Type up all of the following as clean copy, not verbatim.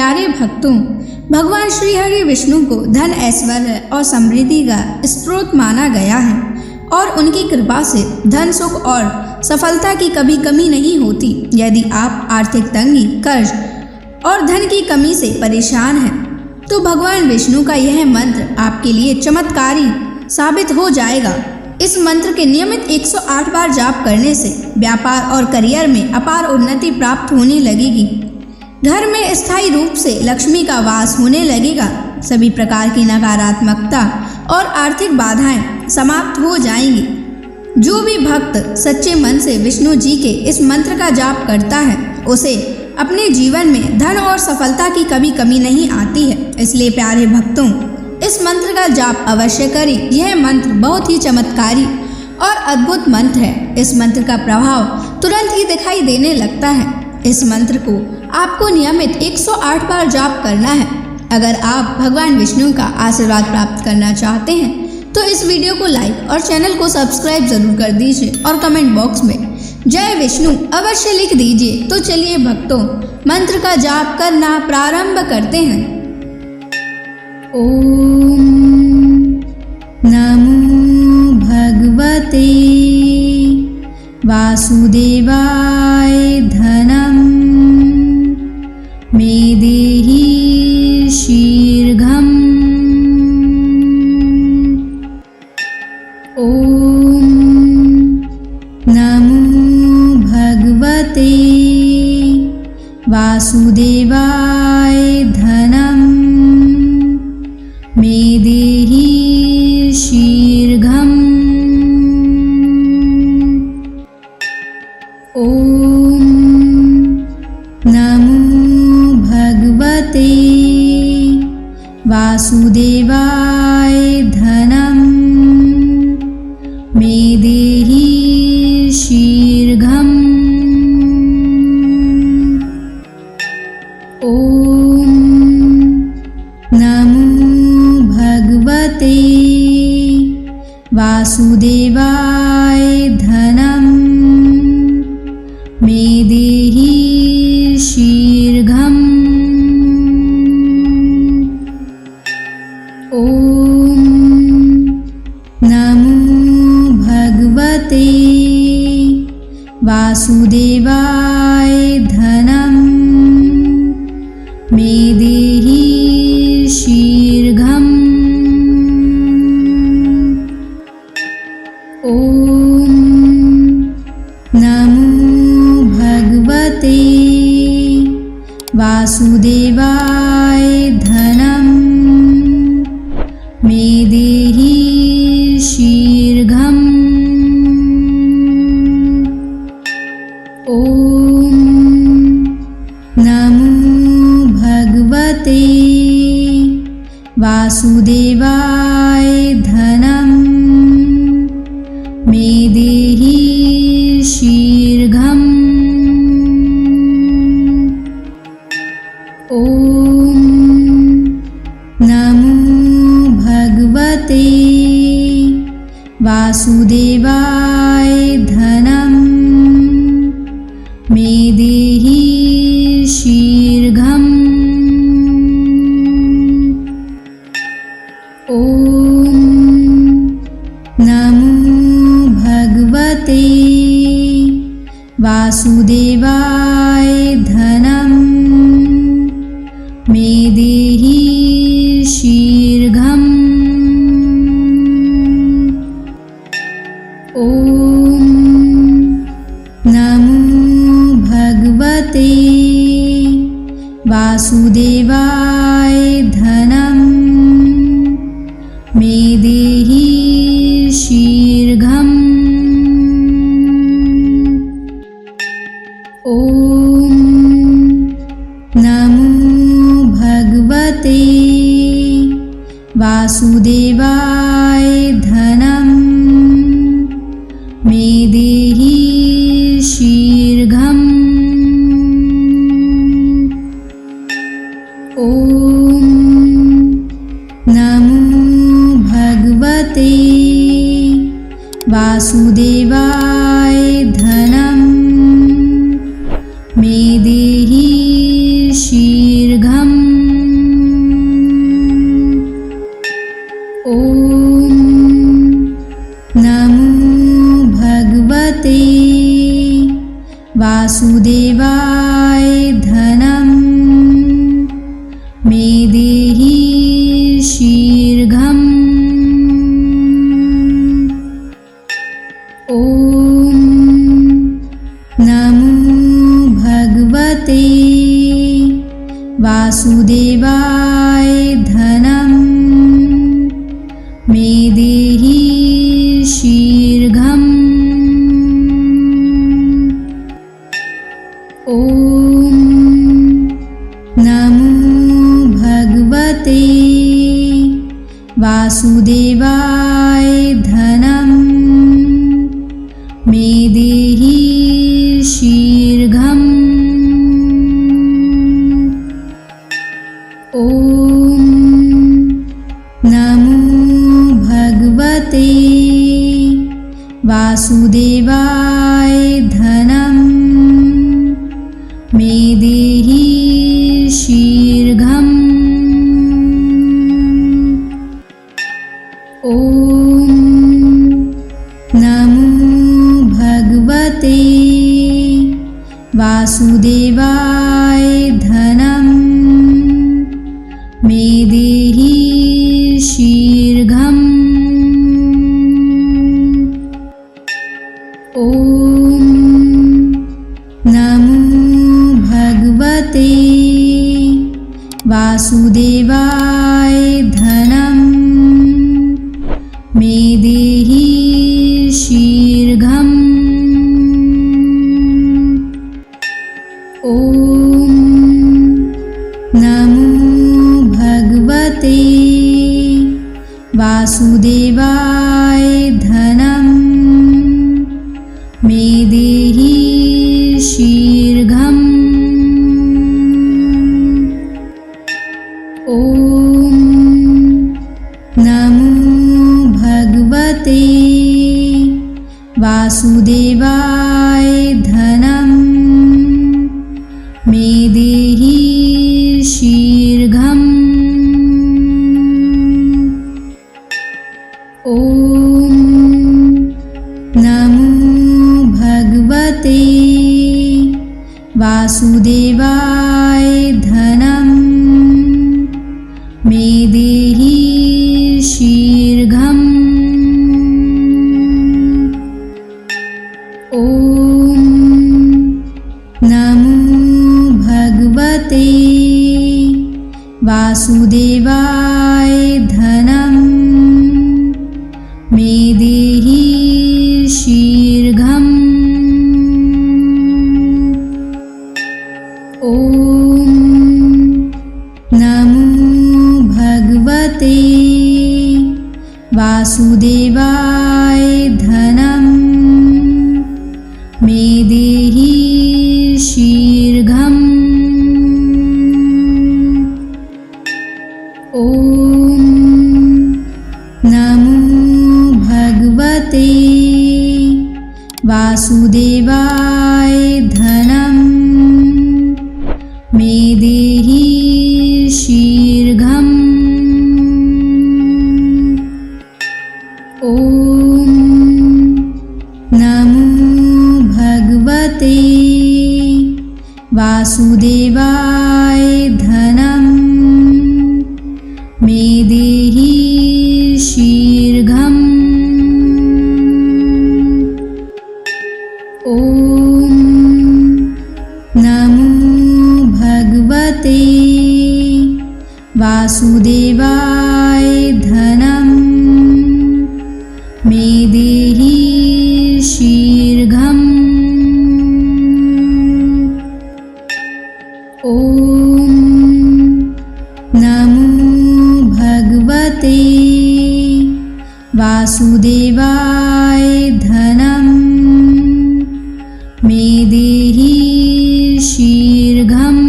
प्यारे भक्तों, भगवान श्री हरि विष्णु को धन, ऐश्वर्य और समृद्धि का स्रोत माना गया है और उनकी कृपा से धन, सुख और सफलता की कभी कमी नहीं होती। यदि आप आर्थिक तंगी, कर्ज और धन की कमी से परेशान हैं, तो भगवान विष्णु का यह मंत्र आपके लिए चमत्कारी साबित हो जाएगा। इस मंत्र के नियमित 108 बार जाप करने से व्यापार और करियर में अपार उन्नति प्राप्त होने लगेगी। घर में स्थायी रूप से लक्ष्मी का वास होने लगेगा। सभी प्रकार की नकारात्मकता और आर्थिक बाधाएं समाप्त हो जाएंगी। जो भी भक्त सच्चे मन से विष्णु जी के इस मंत्र का जाप करता है, उसे अपने जीवन में धन और सफलता की कभी कमी नहीं आती है। इसलिए प्यारे भक्तों, इस मंत्र का जाप अवश्य करें। यह मंत्र बहुत ही चमत्कारी और अद्भुत मंत्र है। इस मंत्र का प्रभाव तुरंत ही दिखाई देने लगता है। इस मंत्र को आपको नियमित 108 बार जाप करना है। अगर आप भगवान विष्णु का आशीर्वाद प्राप्त करना चाहते हैं तो इस वीडियो को लाइक और चैनल को सब्सक्राइब जरूर कर दीजिए और कमेंट बॉक्स में जय विष्णु अवश्य लिख दीजिए। तो चलिए भक्तों, मंत्र का जाप करना प्रारंभ करते हैं। ओम नमो भगवते वासुदेवाय धनम मे देहि शीघ्रम्। ओम नमो भगवते वासुदेवाय धनम मे देहि शीघ्रम्। ओम नमो भगवते वासुदेवाय धनम मे देहि शीघ्रम्। ओम नमो भगवते वासुदेवाय धनम मे देहि शीघ्रम्। ओम नमो भगवते वासुदेवाय धनम मे देहि शीघ्रम्। ओम नमो भगवते वासुदेवाय धनम मे देहि शीघ्रम्। ओम नमो भगवते वासुदेवाय धनम मे देहि शीघ्रम्। ओम नमो भगवते वासुदेवाय धनम मे देहि शीघ्रम्। ओम नमो भगवते वासुदेवाय धनम मे देहि शीघ्रम्। ओम नमो भगवते वासुदेवाय धनम मे देहि शीघ्रम्। ओम नमो भगवते वासुदेवाय धनम मे देहि शीघ्रम्। ओम नमो भगवते वासुदेवाय धनम मे देहि शीघ्रम्। वासुदेवाय धनं मे देहि शीघ्रम्। ॐ नमो भगवते वासुदेवाय धनं मे देहि शीघ्रम्। ॐ नमो भगवते वासुदेवाय धनं मे देहि शीघ्रम्। ॐ नमो भगवते वासुदेवाय धनं मे देहि शीघ्रम्। ॐ नमो भगवते वासुदेवाय धनं मे देहि शीघ्रम्। ॐ नमो भगवते वासुदेवाय धनं मे देहि शीघ्रम्। ॐ नमो भगवते वासुदेवाय धनं मे देहि शीघ्रम्। ॐ नमो भगवते वासुदेवाय धनं मे देहि शीघ्रम्। ॐ नमो भगवते वासुदेवाय धनं मे देहि शीघ्रम्। ॐ नमो भगवते वासुदेवाय धनं मे देहि शीघ्रम्। ॐ नमो भगवते वासुदेवाय धनं मे देहि शीघ्रम्। ॐ नमो भगवते वासुदेवाय धनं मे देहि शीघ्रम्। ॐ नमो भगवते वासुदेवाय धनं मे देहि शीघ्रम्। ॐ नमो भगवते वासुदेवाय धनं मे देहि शीघ्रम्। ॐ नमो भगवते वासुदेवाय धनं मे देहि शीघ्रम्।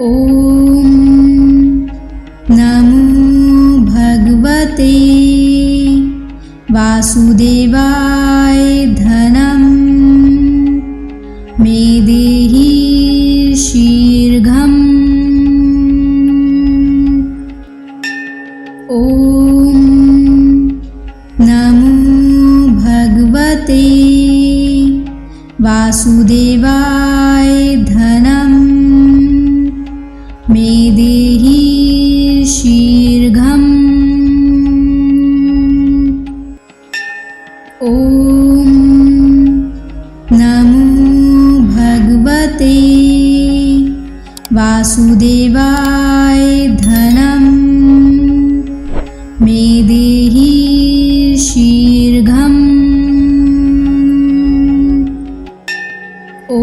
ॐ नमो भगवते वासुदेवाय धनं मे देहि शीघ्रम्। ॐ नमो भगवते वासुदेवाय धनं मे देहि शीघ्रम्। ॐ नमो भगवते वासुदेवाय धनं मे देहि शीघ्रम्। ॐ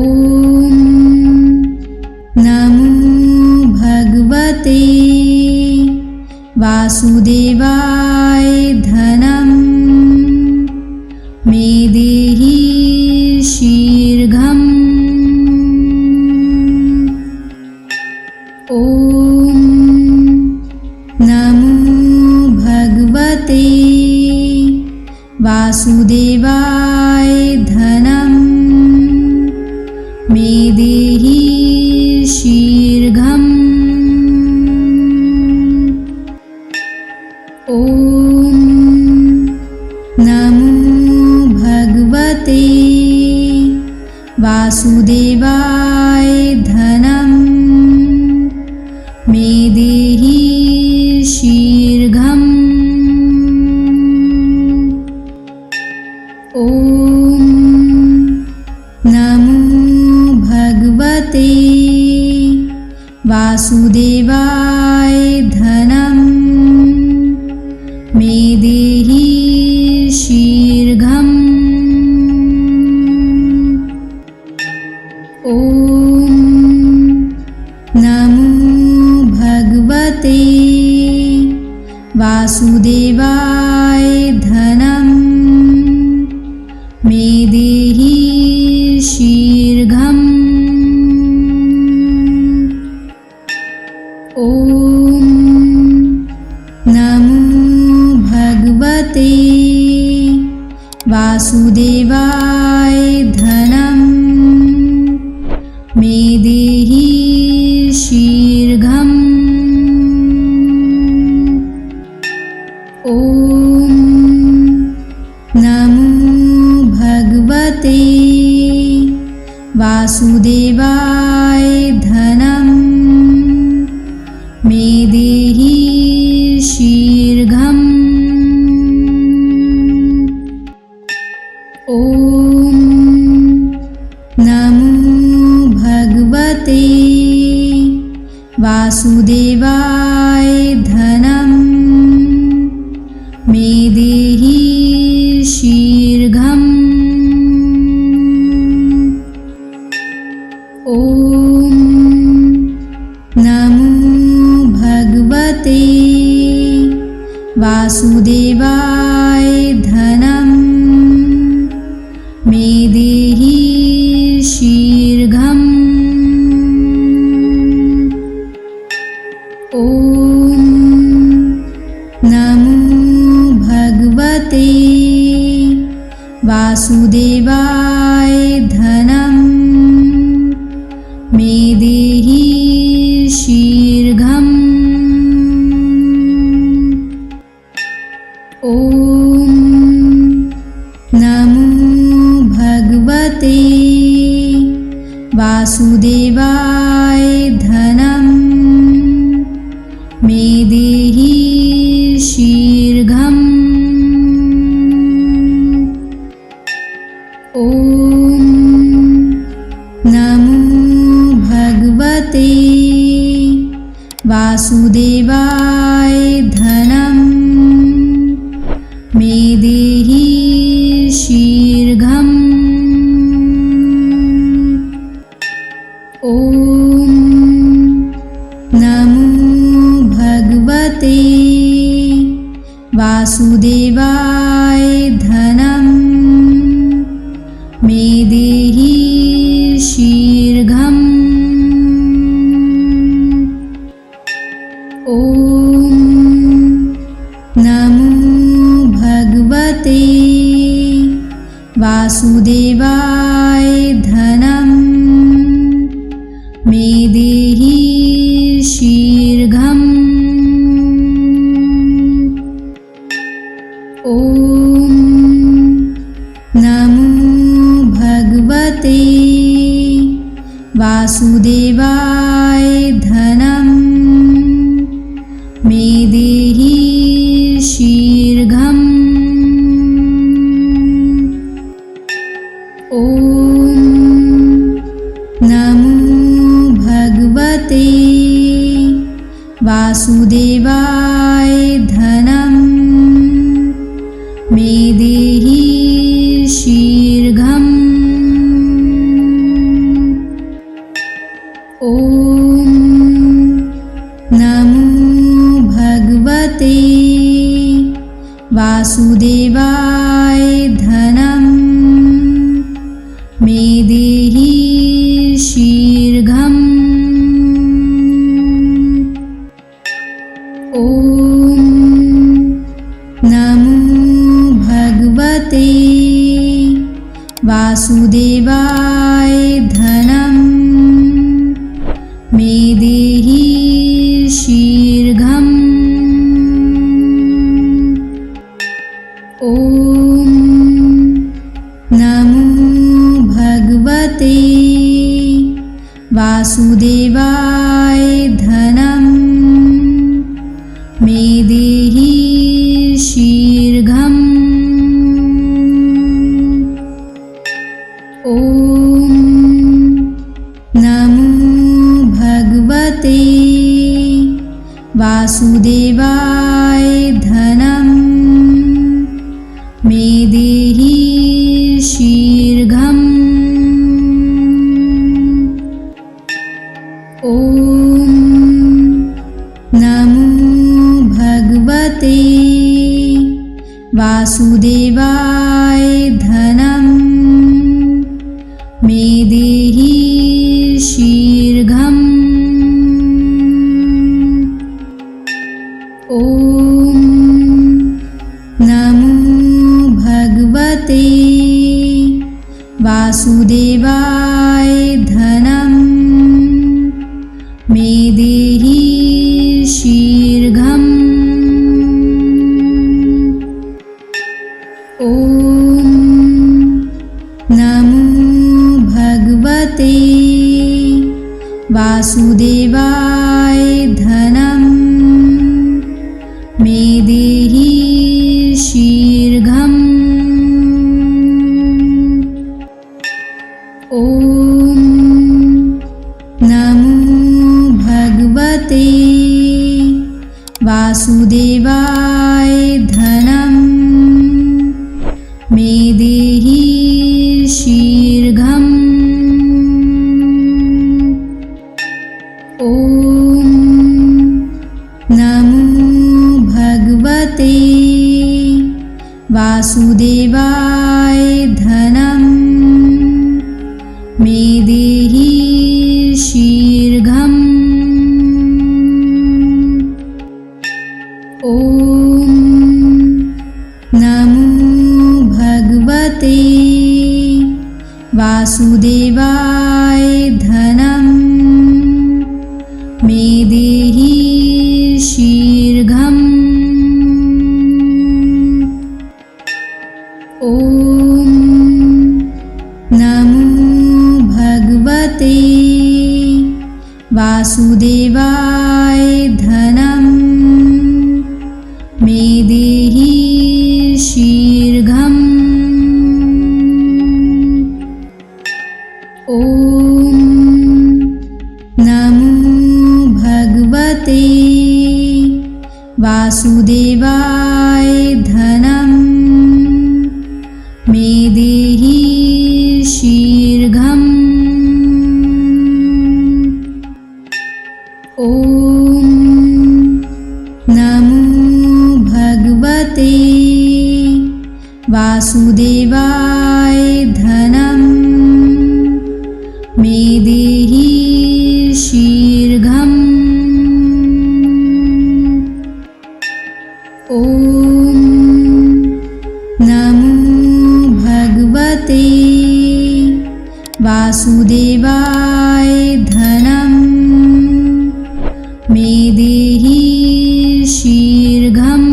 नमो भगवते वासुदेवाय धनं मे देहि शीघ्रम्। ॐ नमो भगवते वासुदेवाय धनं मे देहि शीघ्रम्। ॐ नमो भगवते वासुदेवाय धनं मे देहि शीघ्रम्। ॐ नमो भगवते वासुदेवाय धनं मे देहि शीघ्रम्। ॐ नमो भगवते वासुदेवाय धनं मे देहि शीघ्रम्। ॐ नमो भगवते वासुदेवाय धनं मे देहि शीघ्रम्। ॐ नमो भगवते वासुदेवाय धनं मे देहि शीघ्रम्। ॐ नमो भगवते वासुदेवाय धनं मे देहि शीघ्रम्। ॐ नमो भगवते वासुदेवाय धनं मे देहि शीघ्रम्। ॐ नमो भगवते वासुदेवाय धनं मे देहि शीघ्रम्। ॐ नमो भगवते वासुदेवाय धनं मे देहि शीघ्रम्। ॐ नमो भगवते वासुदेवाय धनं मे देहि शीघ्रम्। ॐ नमो भगवते वासुदेवाय धनं मे देहि शीघ्रम्। ॐ नमो भगवते वासुदेवाय धनं मे देहि शीघ्रम्। ॐ नमो भगवते वासुदेवाय धनं मे देहि शीघ्रम्। ॐ नमो भगवते वासुदेवाय धनं मे देहि शीघ्रम्। ॐ नमो भगवते वासुदेवाय धनं मे देहि शीघ्रम्। ॐ नमो भगवते वासुदेवाय धनं मे देहि शीघ्रम्। ॐ नमो भगवते वासुदेवाय धनं मे देहि शीघ्रम्। ॐ नमो भगवते वासुदेवाय धनं मे देहि शीघ्रम्। ॐ नमो भगवते वासुदेवाय धनं मे देहि शीघ्रम्। ॐ नमो भगवते वासुदेवाय धनं मे देहि शीघ्रम्। ॐ नमो भगवते वासुदेवाय धनं मे देहि शीघ्रम्। ॐ नमो भगवते वासुदेवाय धनं मे देहि शीघ्रम्। ॐ नमो भगवते वासुदेवाय धनं मे देहि शीघ्रम्। ॐ नमो भगवते वासुदेवाय धनं मे देहि शीघ्रम्। ॐ नमो भगवते वासुदेवाय धनं मे देहि शीघ्रम्। ॐ नमो भगवते वासुदेवाय धनं मे देहि शीघ्रम्। ॐ नमो भगवते वासुदेवाय धनं मे देहि शीघ्रम्। ॐ नमो भगवते वासुदेवाय धनं मे देहि शीघ्रम्।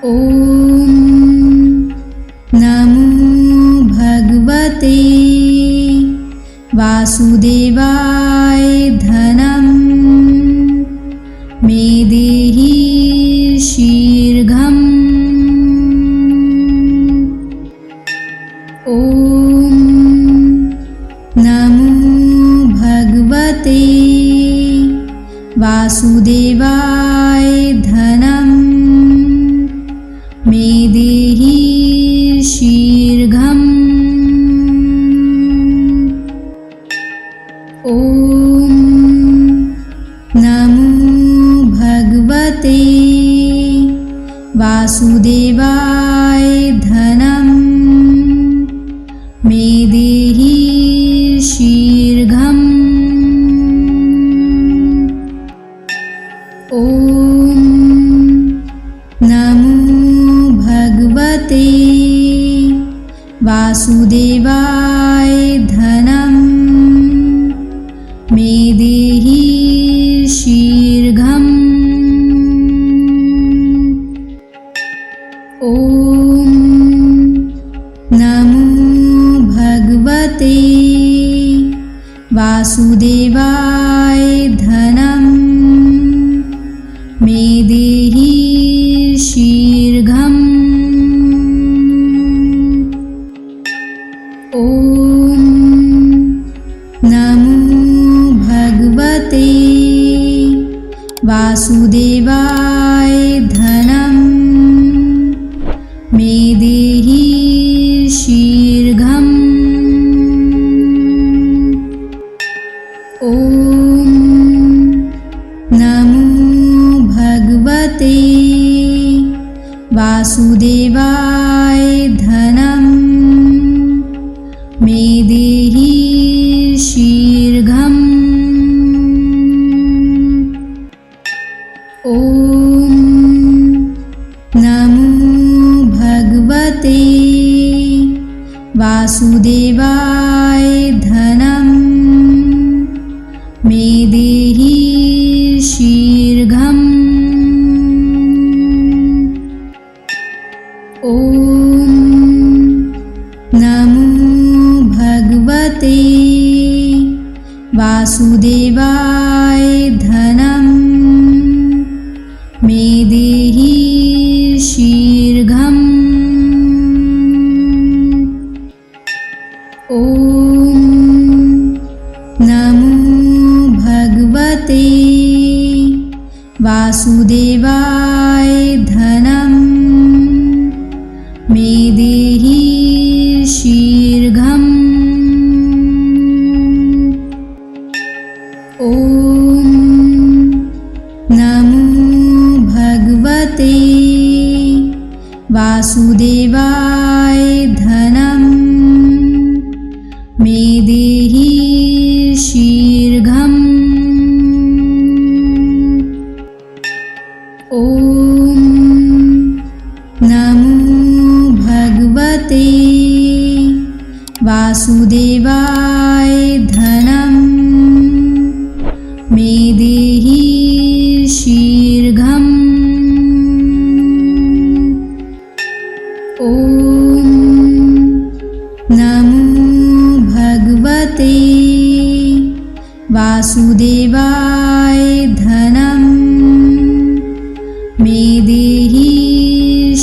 ॐ नमो भगवते वासुदेवाय धनं मे देहि शीघ्रम्। ॐ नमो भगवते वासुदेवाय धनं मे देहि शीघ्रम्। ॐ नमो भगवते वासुदेवाय धनं मे देहि शीघ्रम्। ॐ नमो भगवते वासुदेवाय धनं मे देहि शीघ्रम्। ॐ नमो भगवते वासुदेवाय धनं मे देहि शीघ्रम्। ॐ नमो भगवते वासुदेवाय धनं मे देहि शीघ्रम्। ॐ नमो भगवते वासुदेवाय धनं मे देहि शीघ्रम्। ॐ नमो भगवते वासुदेवाय धनं मे देहि शीघ्रम्। ॐ नमो भगवते वासुदेवाय धनं मे देहि शीघ्रम्। ॐ नमो भगवते वासुदेवाय धनं मे देहि शीघ्रम्। ॐ नमो भगवते वासुदेवाय धनं मे देहि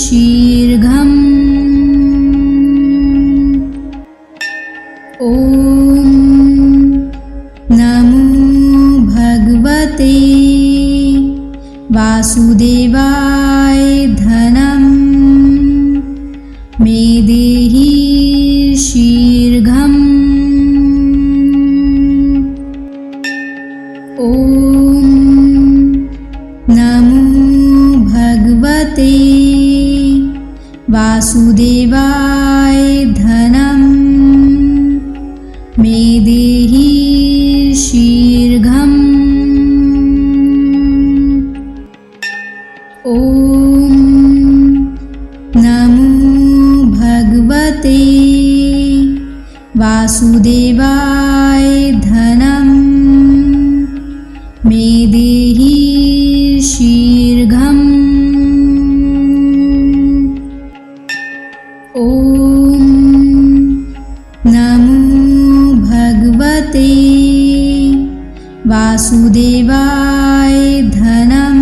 शीघ्रम्। ॐ नमो भगवते वासुदेवाय धनं मे देहि शीघ्रम्। ॐ नमो भगवते वासुदेवाय धनं मे देहि शीघ्रम्। ॐ नमो भगवते वासुदेवाय धनं मे देहि शीघ्रम्। ॐ नमो भगवते वासुदेवाय धनं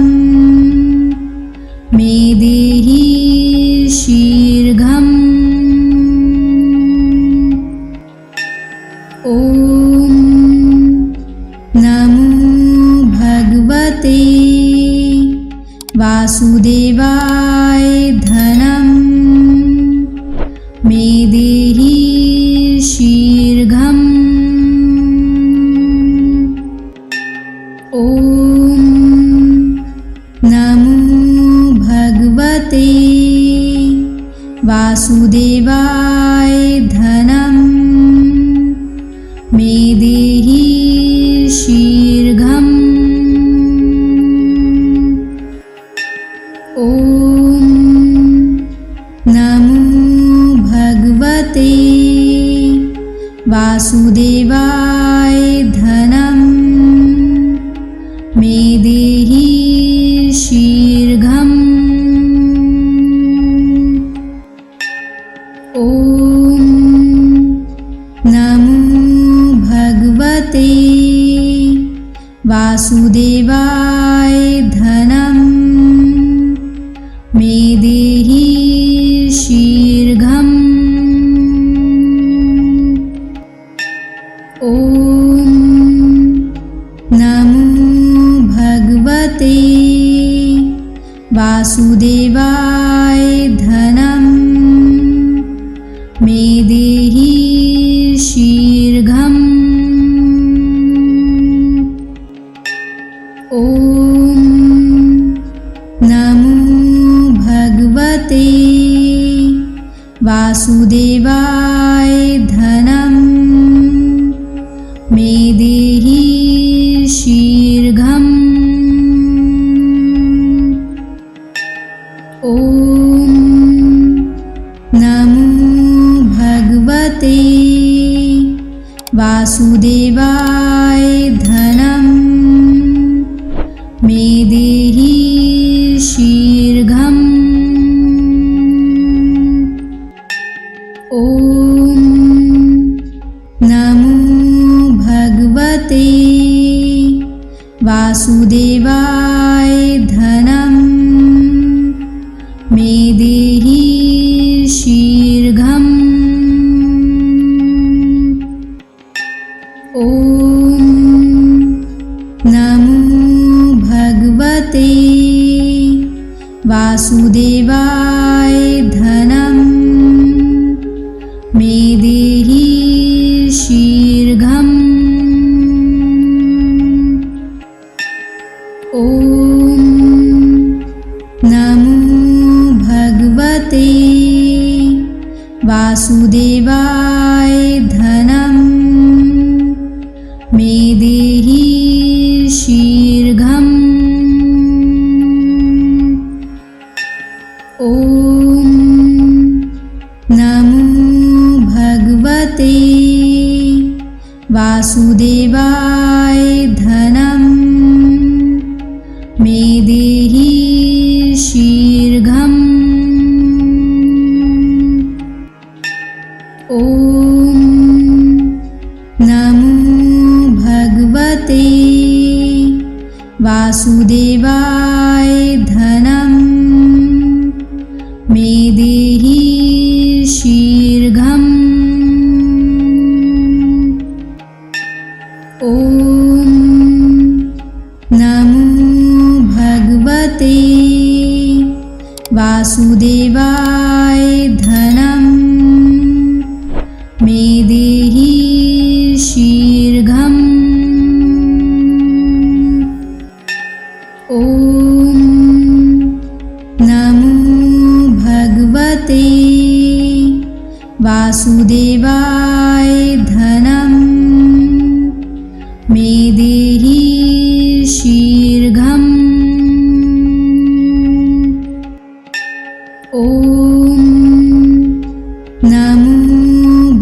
मे देहि शीघ्रम्। ॐ नमो भगवते वासुदेवाय धनं मे देहि शीघ्रम्। ॐ नमो भगवते वासुदेवाय धनं मे देहि शीघ्रम्। ॐ नमो भगवते वासुदेवाय धनं मे देहि शीघ्रम्। ॐ नमो भगवते वासुदेवाय धनं मे देहि शीघ्रम्। ॐ नमो भगवते वासुदेवाय धनं मे देहि शीघ्रम्। ॐ नमो भगवते वासुदेवाय धनं मे देहि शीघ्रम्। ॐ नमो भगवते वासुदेवाय धनं मे देहि शीघ्रम्। ॐ नमो भगवते वासुदेवाय धनं मे देहि शीघ्रम्। ॐ नमो भगवते वासुदेवाय धनं मे देहि शीघ्रम्। ॐ नमो भगवते वासुदेवाय धनं मे देहि शीघ्रम्। ॐ नमो भगवते वासुदेवाय धनं मे देहि शीघ्रम्। ॐ नमो भगवते वासुदेवाय धनं मे देहि शीघ्रम्। ॐ नमो भगवते वासुदेवाय धनं मे देहि शीघ्रम्। ॐ नमो भगवते वासुदेवाय धनं मे देहि शीघ्रम्। ॐ नमो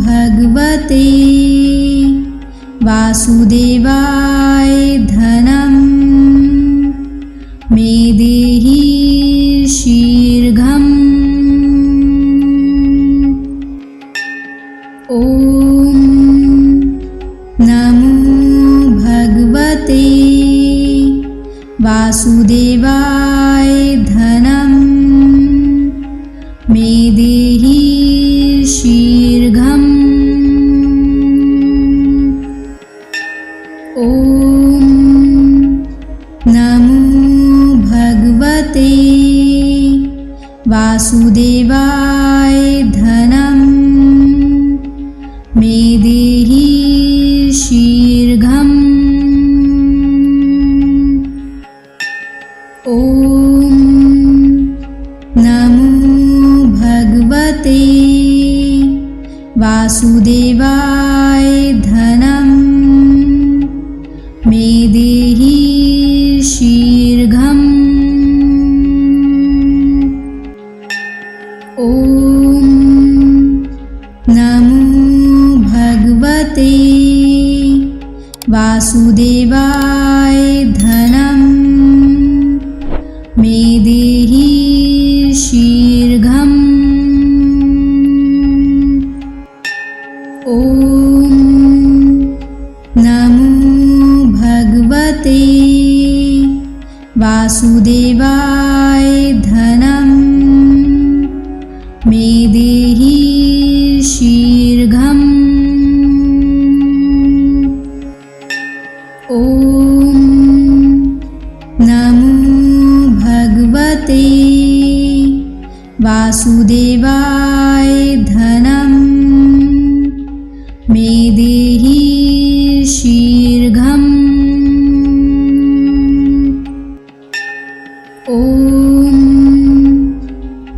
भगवते वासुदेवाय धनं मे देहि शीघ्रम्। ॐ नमो भगवते वासुदेवाय धनं मे देहि शीघ्रम्। ॐ नमो भगवते वासुदेवाय धनं मे देहि शीघ्रम्। ॐ नमो भगवते वासुदेवाय धनं मे देहि शीघ्रम्। ॐ नमो भगवते वासुदेवाय धनं मे देहि शीघ्रम्। ॐ नमो भगवते वासुदेवाय धनं मे देहि शीघ्रम्। ॐ नमो भगवते वासुदेवाय धनं मे देहि शीघ्रम्। ॐ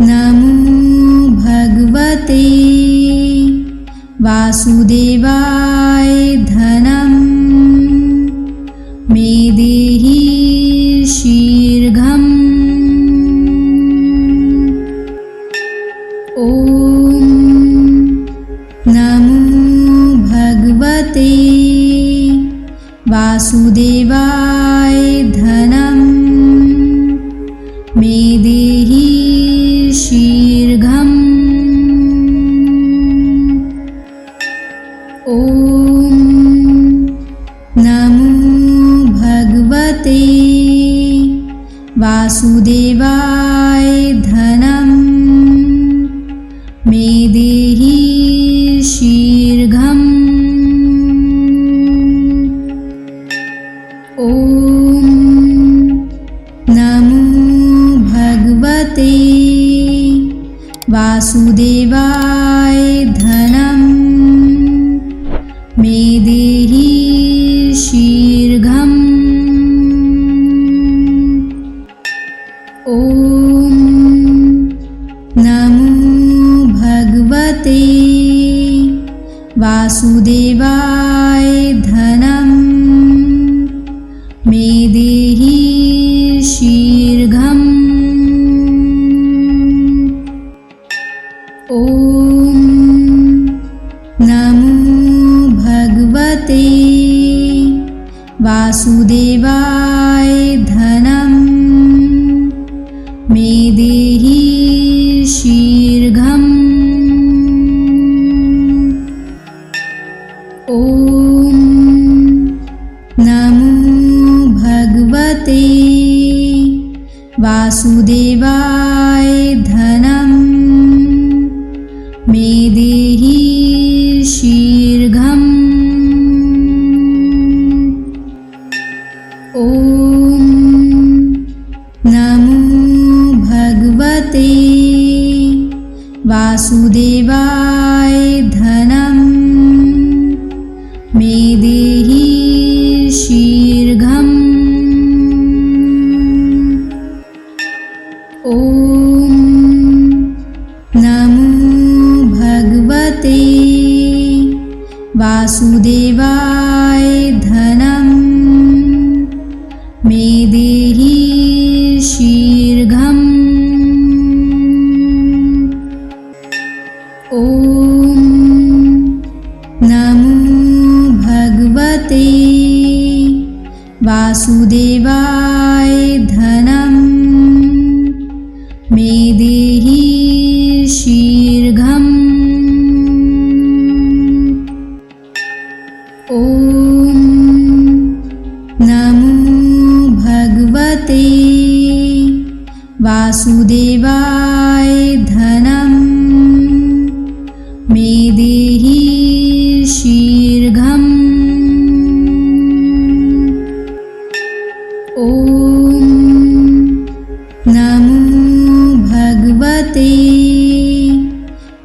नमो भगवते वासुदेवाय धनं मे देहि शीघ्रम्। ॐ नमो भगवते वासुदेवाय धनं मे देहि शीघ्रम्। ॐ नमो भगवते वासुदेवाय धनं मे देहि शीघ्रम्। ॐ नमो भगवते वासुदेवाय धनं मे देहि शीघ्रम्। ॐ नमो भगवते वासुदेवाय धनं मे देहि शीघ्रम्। ॐ नमो भगवते वासुदेवाय धनं मे देहि शीघ्रम्। ॐ नमो भगवते वासुदेवाय धनं मे देहि शीघ्रम्। ॐ नमो भगवते वासुदेवाय धनं मे देहि शीघ्रम्। ॐ नमो भगवते वासुदेवाय धनं मे देहि शीघ्रम्। ॐ नमो भगवते वासुदेवाय धनं मे देहि शीघ्रम्। ॐ नमो भगवते वासुदेवाय धनं मे देहि शीघ्रम्। ॐ नमो भगवते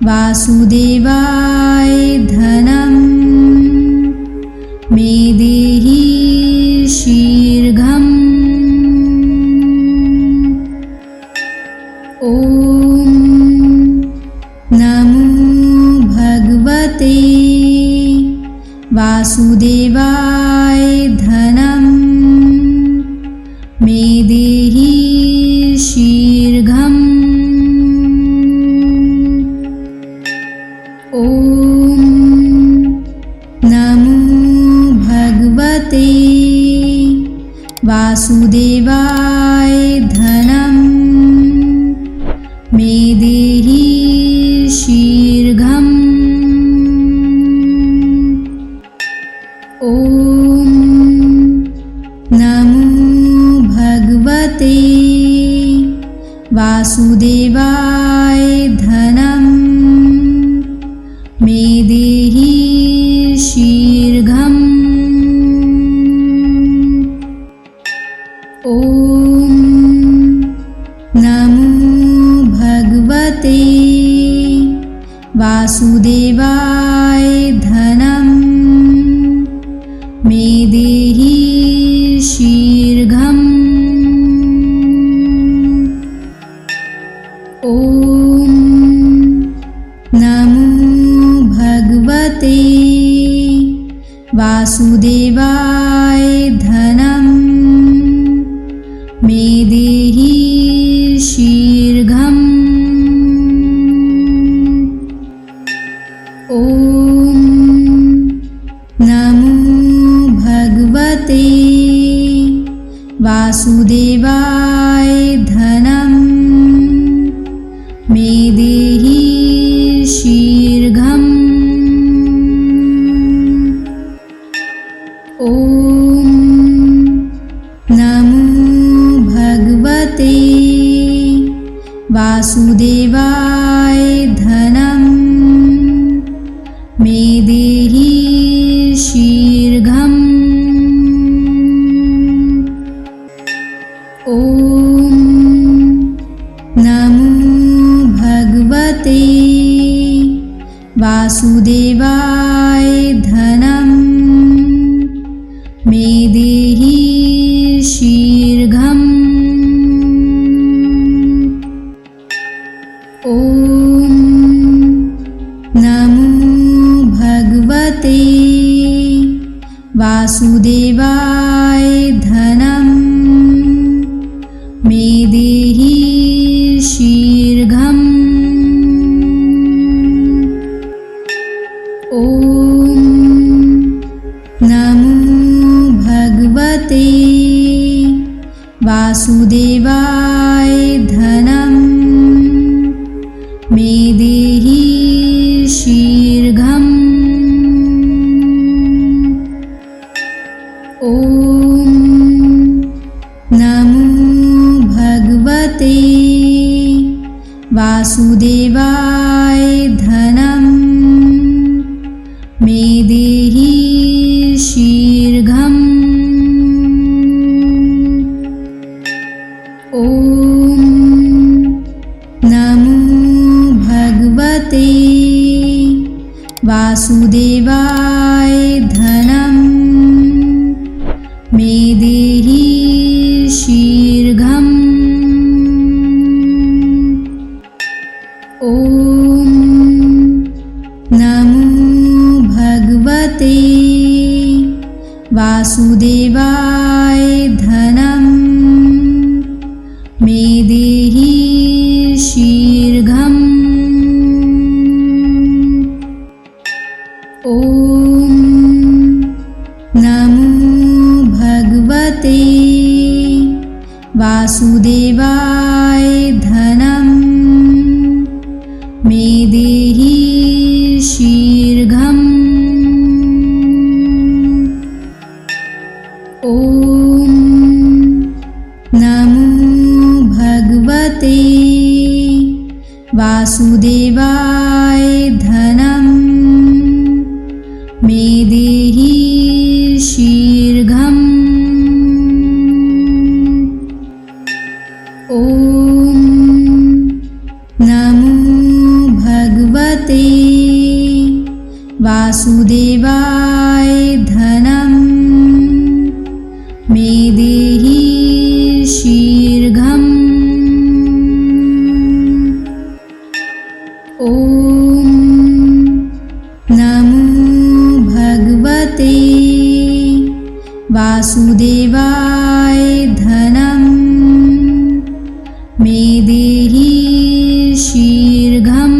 वासुदेवाय धनं मे देहि शीघ्रम्। ॐ नमो भगवते वासुदेवाय धनं मे देहि शीघ्रम्। ॐ नमो भगवते वासुदेवाय धनं मे देहि शीघ्रम्। ॐ नमो भगवते वासुदेवाय धनं मे देहि शीघ्रम्। ॐ नमो भगवते वासुदेवाय धनं मे देहि शीघ्रम्। ॐ नमो भगवते वासुदेवाय धनं मे देहि शीघ्रम्। ॐ नमो भगवते वासुदेवाय धनं मे देहि शीघ्रम्। ॐ नमो भगवते वासुदेवाय धनं मे देहि शीघ्रम्। ॐ नमो भगवते वासुदेवाय धनं मे देहि शीघ्रम्। ॐ नमो भगवते वासुदेवाय धनं मे देहि शीघ्रम्। ॐ नमो भगवते वासुदेवाय धनं मे देहि शीघ्रम्। ॐ नमो भगवते वासुदेवाय धनं मे देहि शीघ्रम्। ॐ नमो भगवते वासुदेवाय धनं मे देहि शीघ्रम्। ॐ नमो भगवते वासुदेवाय धनं मे देहि शीघ्रम्। ॐ नमो भगवते वासुदेवाय धनं मे देहि शीघ्रम्। ॐ नमो भगवते वासुदेवाय धनं मे देहि शीघ्रम्। ॐ नमो भगवते वासुदेवाय धनं मे देहि शीघ्रम्। ॐ वासुदेवाय धनं मे देहि शीघ्रम्।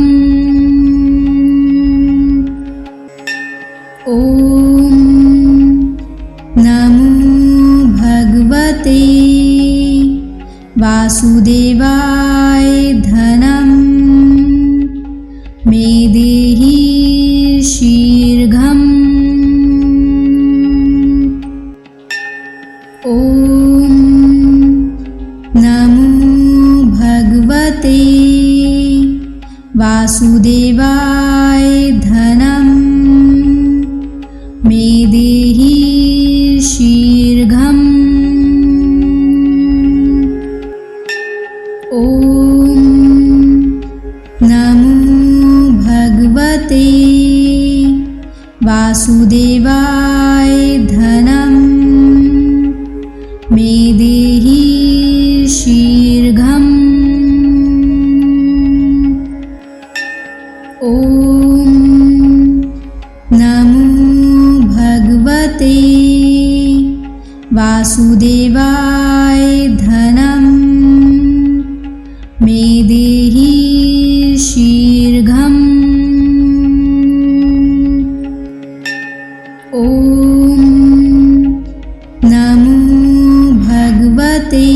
ॐ नमो भगवते वासुदेवाय धनं मे देहि शीघ्रम्। ॐ नमो भगवते वासुदेवाय धनं मे देहि शीघ्रम्। ॐ नमो भगवते वासुदेवाय धनं मे देहि शीघ्रम्। ॐ नमो भगवते वासुदेवाय धनं मे देहि शीघ्रम्। ॐ नमो भगवते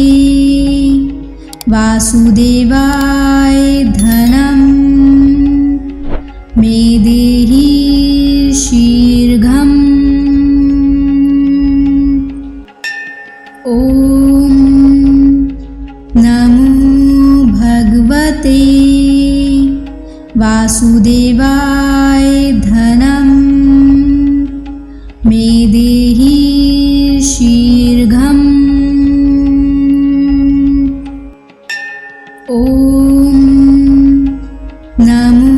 वासुदेवाय धनं मे देहि शीघ्रम्। ॐ नमो भगवते वासुदेवाय धनं मे देहि शीघ्रम्। ॐ नमो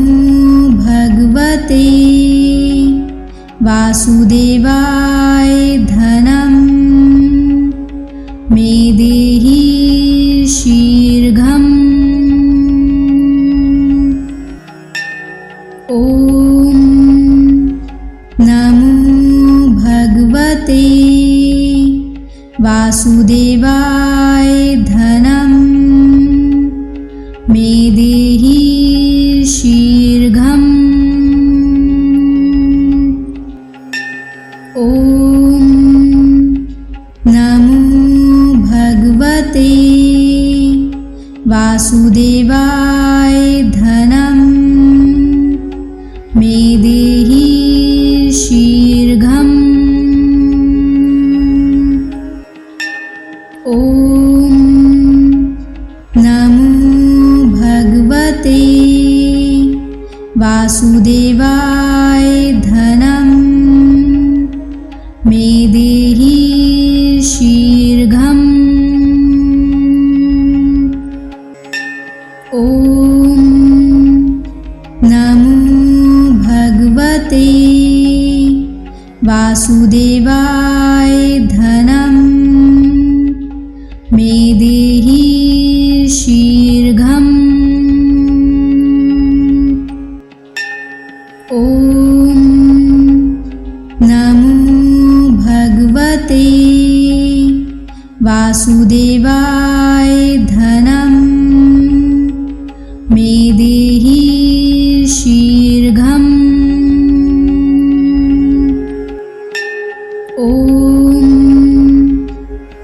भगवते वासुदेवाय धनं मे देहि शीघ्रम्। ॐ नमो भगवते वासुदेवाय धनं मे देहि शीघ्रम्। ॐ नमो भगवते वासुदेवाय धनं मे देहि शीघ्रम्। ॐ नमो भगवते वासुदेवाय धनं मे देहि शीघ्रम्। ॐ नमो भगवते वासुदेवाय धनं मे देहि शीघ्रम्। ॐ नमो भगवते वासुदेवाय धनं मे देहि शीघ्रम्। ॐ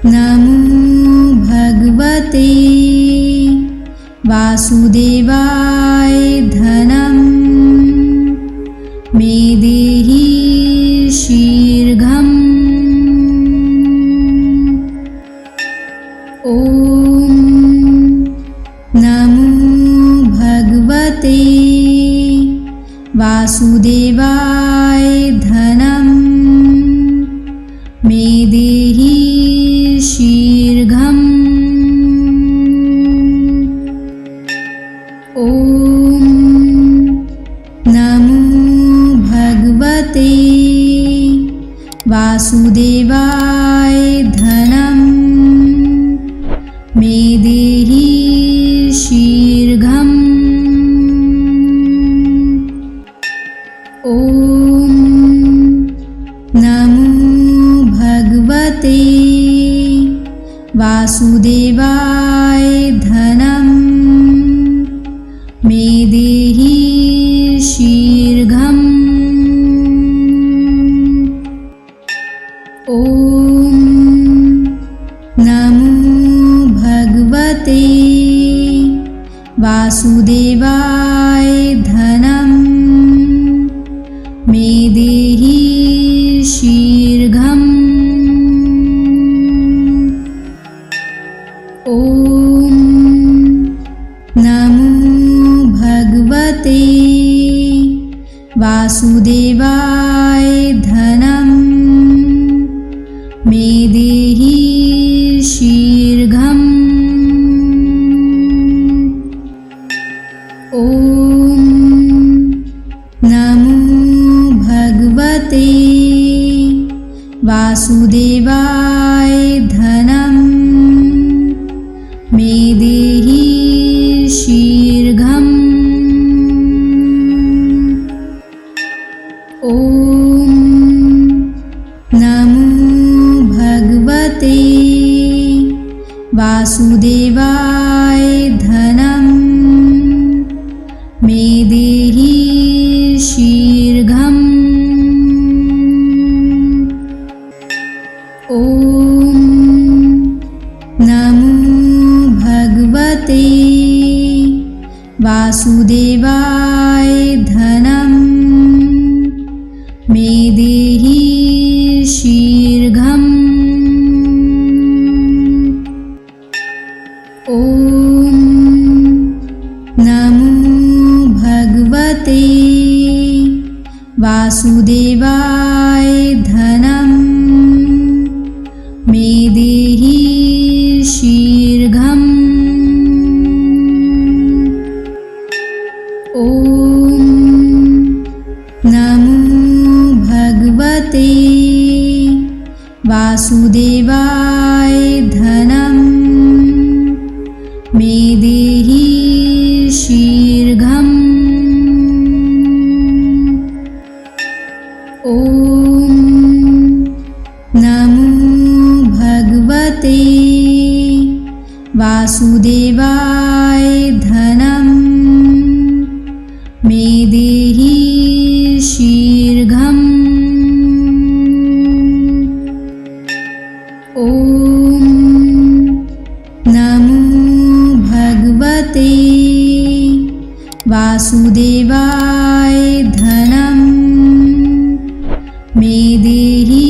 नमो भगवते वासुदेवाय धनं मे देहि शीघ्रम्। ॐ नमो भगवते वासुदेवाय धनं मे देहि शीघ्रम्। ॐ नमो भगवते वासुदेवाय धनं मे देहि शीघ्रम्। ॐ नमो भगवते वासुदेवाय धनं मे देहि शीघ्रम्। ॐ नमो भगवते वासुदेवाय धनं मे देहि शीघ्रम्। ॐ नमो भगवते वासुदेवाय धनं मे देहि शीघ्रम्। ॐ नमो भगवते वासुदेवाय धनं मे देहि शीघ्रम्। ॐ नमो भगवते वासुदेवाय धनं मे देहि शीघ्रम्। ॐ नमो भगवते वासुदेवाय धनं मे देहि शीघ्रम्। ॐ नमो भगवते वासुदेवाय धनं मे देहि शीघ्रम्। ॐ नमो भगवते वासुदेवाय धनं मे देहि शीघ्रम्। ॐ नमो भगवते वासुदेवाय धनं मे देहि शीघ्रम्। ॐ नमो भगवते वासुदेवाय धनं मे देहि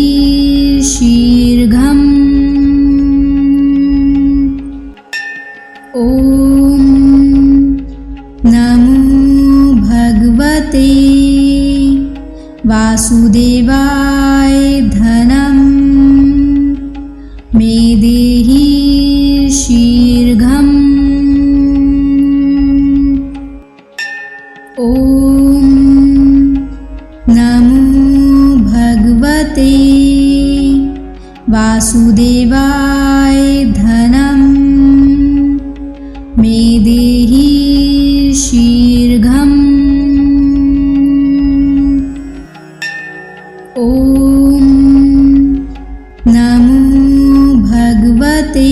शीघ्रम्। ॐ नमो भगवते वासुदेवाय धनं मे देहि शीघ्रम्। ॐ नमो भगवते वासुदेवाय धनं मे देहि शीघ्रम्। ॐ नमो भगवते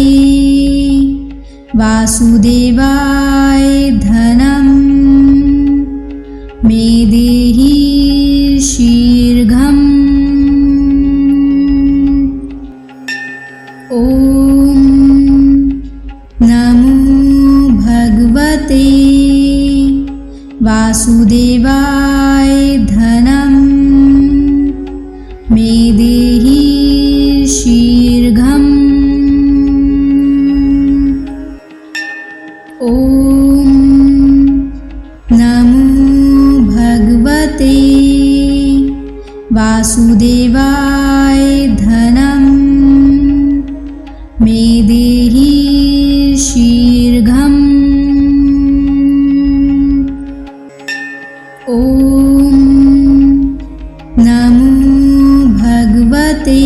वासुदेवाय धनं मे देहि शीघ्रम्। ॐ नमो भगवते वासुदेवाय धनं मे देहि शीघ्रम्। ॐ नमो भगवते वासुदेवाय धनं मे देहि शीघ्रम्। ॐ नमो भगवते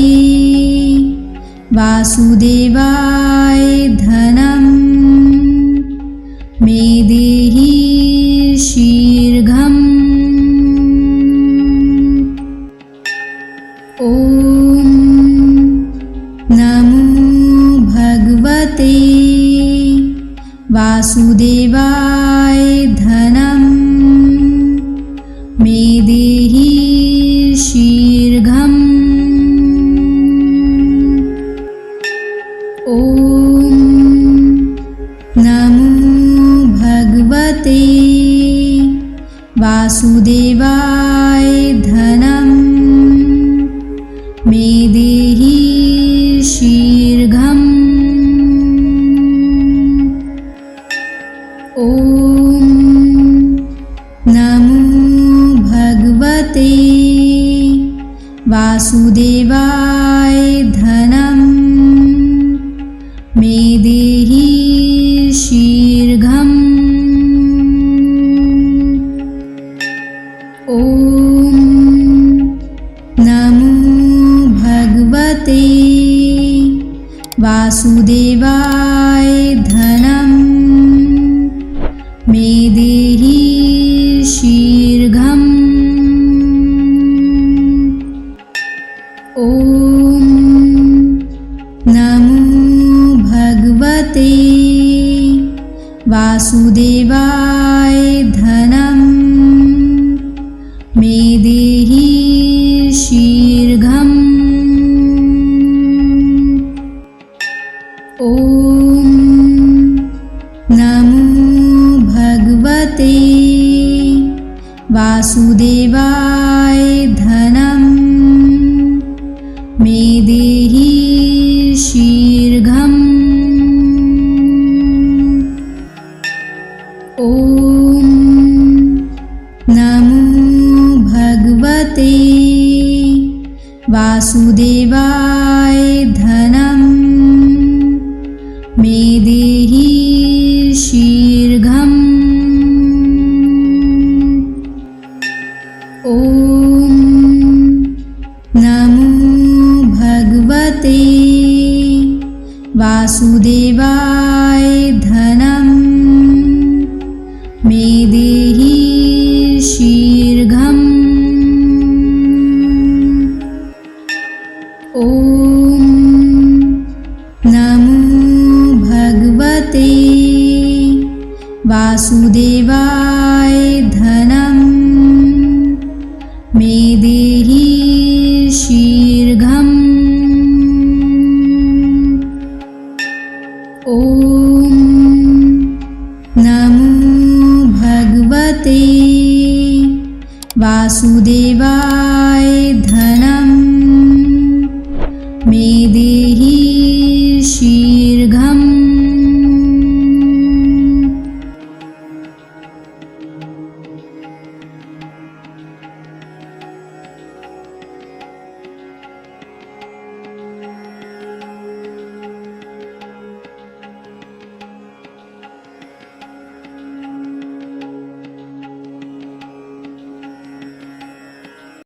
वासुदेवाय धनं मे देहि शीघ्रम्। ॐ वासुदेवाय धनं मे देहि शीघ्रम्। ॐ नमो भगवते वासुदेवाय धनं मे देहि शीघ्रम्। ॐ नमो भगवते वासुदेवाय धनं मे देहि शीघ्रम्। ॐ नमो भगवते वासुदेवाय धनं मे देहि शीघ्रम्। ॐ नमो भगवते वासुदेवाय धनं मे देहि शीघ्रम्। ॐ नमो भगवते वासुदेवाय धनं मे देहि शीघ्रम्। ॐ नमो भगवते वासुदेवाय धनं मे देहि शीघ्रम्। ॐ नमो भगवते वासुदेवाय धनं मे देहि शीघ्रम्। ॐ नमो भगवते वासुदेवाय धनं मे देहि शीघ्रम्।